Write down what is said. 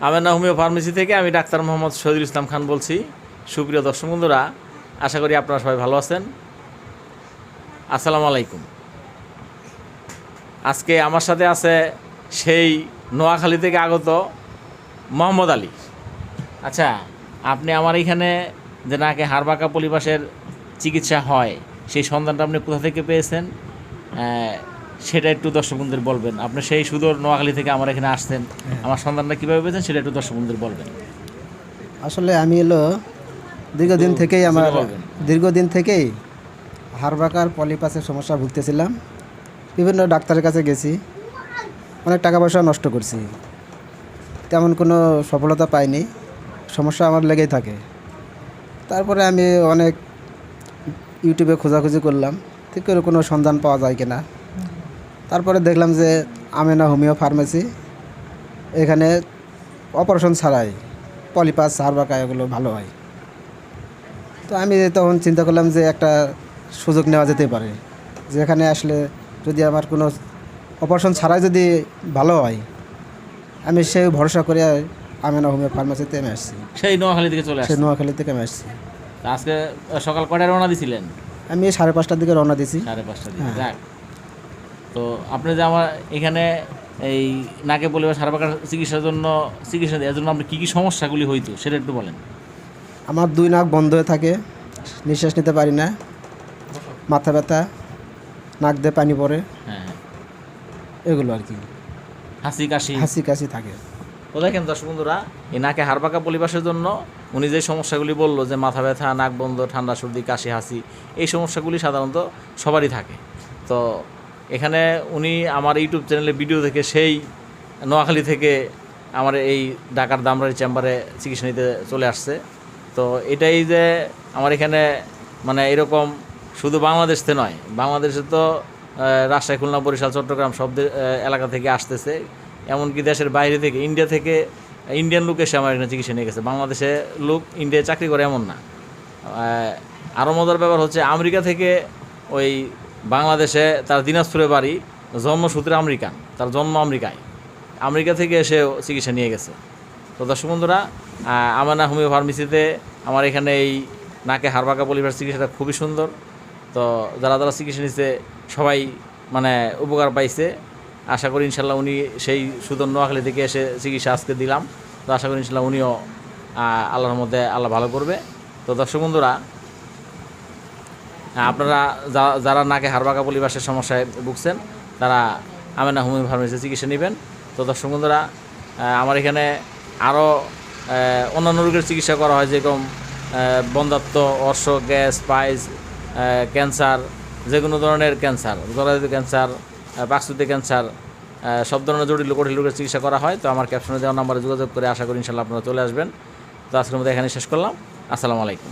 Amena homeo pharmacy থেকে আমি doctor Mohammad Shahidul Islam Khan বলছি। সুপ্রিয় দর্শক বন্ধুরা, আশা করি আপনারা সবাই ভালো আছেন। আসসালামু আলাইকুম। আজকে আমার সাথে আছে সেই নোয়াখালী থেকে আগত মোহাম্মদ আলী। আচ্ছা, আপনি আমার এখানে যে নাকে হাড়বাঁকা পলিপাসের চিকিৎসা হয়, সেই সন্ধানটা আপনি কোথা থেকে পেয়েছেন সেটা একটু দর্শক বন্ধুদের বলবেন। আপনি সেই সুদূর নোয়াখালী থেকে আমার এখানে আসছেন, আমার সন্ধানটা কীভাবে পেয়েছেন সেটা একটু দর্শক বন্ধুদের বলবেন। আসলে আমি দীর্ঘদিন থেকেই হাড়বাঁকার পলিপাসের সমস্যা ভুগতেছিলাম। বিভিন্ন ডাক্তারের কাছে গেছি, অনেক টাকা পয়সা নষ্ট করছি, তেমন কোনো সফলতা পাইনি। সমস্যা আমার লেগেই থাকে। তারপরে আমি অনেক ইউটিউবে খোঁজাখুঁজি করলাম, ঠিক করে কোনো সন্ধান পাওয়া যায় কিনা। তারপরে দেখলাম যে আমেনা হোমিও ফার্মেসি, এখানে অপারেশন ছাড়াই পলিপাস হাড়বাঁকা এগুলো ভালো হয়। তো আমি তখন চিন্তা করলাম যে একটা সুযোগ নেওয়া যেতে পারে, যে এখানে আসলে যদি আমার কোনো অপারেশন ছাড়াই যদি ভালো হয়, আমি সেই ভরসা করে আমেনা হোমিও ফার্মেসিতে আমি আসছি। সেই নোয়াখালী থেকে চলে আসছি। নোয়াখালী থেকে আমি আসছি। আজকে সকাল কটায় রওনা দিছিলেন? আমি 5:30টার দিকে রওনা দিছি। 5:30 দিকে। যাক, তো আপনি যে আমার এখানে এই নাকে পলিপাস হাড়বাঁকার চিকিৎসার জন্য চিকিৎসা দেওয়ার জন্য আপনার কী কী সমস্যাগুলি হইতো সেটা একটু বলেন। আমার 2 নাক বন্ধ হয়ে থাকে, নিঃশ্বাস নিতে পারি না, মাথা ব্যথা, নাক দিয়ে পানি পড়ে, হ্যাঁ, এগুলো আর কি। হাসি কাশি থাকে। তো দেখেন দর্শক বন্ধুরা, এই নাকে হাড়বাঁকা পলিপাসের জন্য উনি যে সমস্যাগুলি বললো, যে মাথা ব্যথা, নাক বন্ধ, ঠান্ডা, সর্দি, কাশি, হাসি, এই সমস্যাগুলি সাধারণত সবারই থাকে। তো এখানে উনি আমার ইউটিউব চ্যানেলে ভিডিও থেকে সেই নোয়াখালী থেকে আমার এই ঢাকার দামরাই চেম্বারে চিকিৎসা নিতে চলে আসছে। তো এটাই যে আমার এখানে মানে এরকম শুধু বাংলাদেশতে নয়, বাংলাদেশে তো রাজশাহী, খুলনা, বরিশাল, চট্টগ্রাম সব এলাকা থেকে আসতেছে, এমনকি দেশের বাইরে থেকে, ইন্ডিয়া থেকে ইন্ডিয়ান লোক এসে আমার এখানে চিকিৎসা নিয়ে গেছে। বাংলাদেশে লোক ইন্ডিয়ায় চাকরি করে এমন না। আরও মজার ব্যাপার হচ্ছে, আমেরিকা থেকে ওই বাংলাদেশে তার দিনাজপুরে বাড়ি, জন্মসূত্রে আমেরিকান, তার জন্ম আমেরিকায়, আমেরিকা থেকে এসে চিকিৎসা নিয়ে গেছে। তো দর্শক বন্ধুরা, আমেনা হোমিও ফার্মেসিতে আমার এখানে এই নাকে হাড়বাঁকা পলিপাস চিকিৎসাটা খুবই সুন্দর। তো যারা চিকিৎসা নিচ্ছে সবাই মানে উপকার পাইছে। আশা করি ইনশাল্লাহ উনি সেই সুদূর নোয়াখালী থেকে এসে চিকিৎসা আজকে দিলাম। তো আশা করি ইনশাল্লাহ উনিও আল্লাহর মধ্যে আল্লাহ ভালো করবে। তো দর্শক বন্ধুরা, আপনারা যারা নাকে হাড়বাঁকা পলিপাসের সমস্যায় ভুগছেন, তারা আমেনা হোমিও ফার্মেসিতে চিকিৎসা নেবেন। তো দর্শক বন্ধুরা, আমার এখানে আরও অন্যান্য রোগের চিকিৎসা করা হয়, যেরকম বন্ধ্যাত্ব, অর্শ, গ্যাস, পাইলস, ক্যান্সার, যে কোনো ধরনের ক্যান্সার, জরায়ু ক্যান্সার, পাকস্থলী ক্যান্সার, সব ধরনের জটিল রোগের চিকিৎসা করা হয়। তো আমার ক্যাপশনে দেওয়া নাম্বারে যোগাযোগ করে আশা করি ইনশাল্লাহ আপনারা চলে আসবেন। তো আজকের মধ্যে এখানে শেষ করলাম। আসসালামু আলাইকুম।